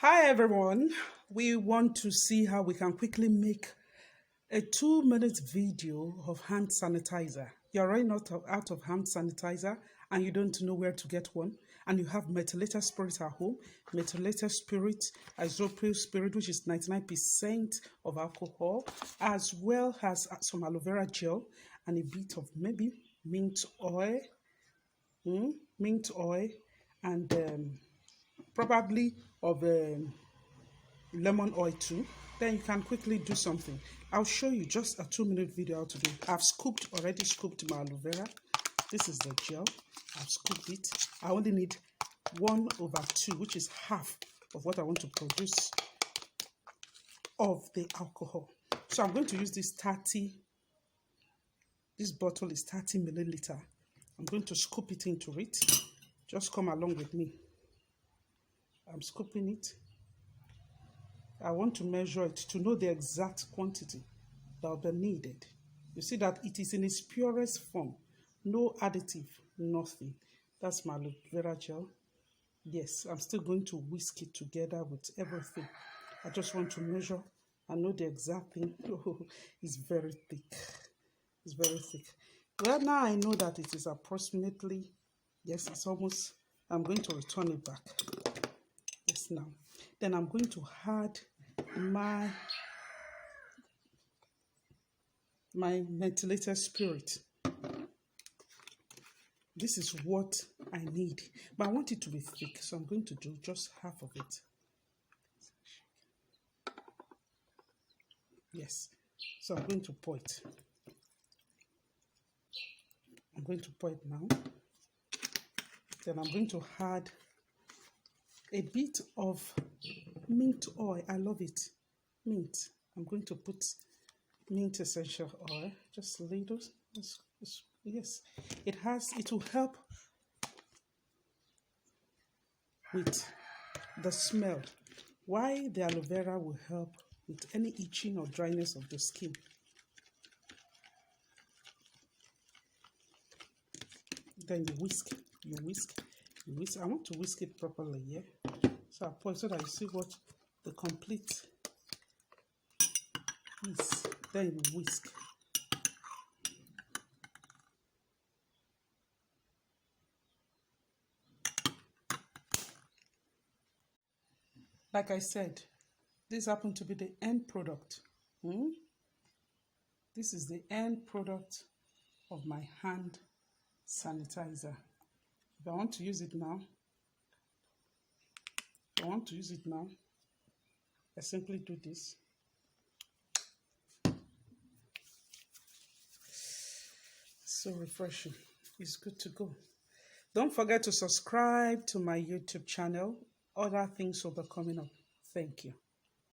Hi everyone, we want to see how we can quickly make a 2-minute video of hand sanitizer. You're running out of hand sanitizer and you don't know where to get one, and you have methylated spirit at home. Methylated spirit, isopropyl spirit, which is 99% of alcohol, as well as some aloe vera gel and a bit of maybe mint oil, and probably of lemon oil too. Then you can quickly do something. I'll show you just a 2-minute video how to do. I've already scooped my aloe vera. This is the gel. I've scooped it. I only need 1/2, which is half of what I want to produce of the alcohol. So I'm going to use this bottle is 30 milliliter. I'm going to scoop it into it. Just come along with me. I'm scooping it. I want to measure it to know the exact quantity that will be needed. You see that it is in its purest form. No additive, nothing. That's my aloe vera gel. Yes, I'm still going to whisk it together with everything. I just want to measure and know the exact thing. Oh, it's very thick. It's very thick. Well, now I know that it is approximately, yes, it's almost, I'm going to return it back. Yes, now. Then I'm going to add my methylated spirit. This is what I need, but I want it to be thick, so I'm going to do just half of it. Yes, so I'm going to pour it. I'm going to pour it now. Then I'm going to add a bit of mint oil. I love it. Mint. I'm going to put mint essential oil. Just a little. Yes. It will help with the smell. Why the aloe vera will help with any itching or dryness of the skin. Then you whisk. You whisk. I want to whisk it properly, yeah? So I pour it so that you see what the complete is. Then you whisk. Like I said, this happened to be the end product. This is the end product of my hand sanitizer. If I want to use it now, I simply do this. So refreshing. It's good to go. Don't forget to subscribe to my YouTube channel. Other things will be coming up. Thank you.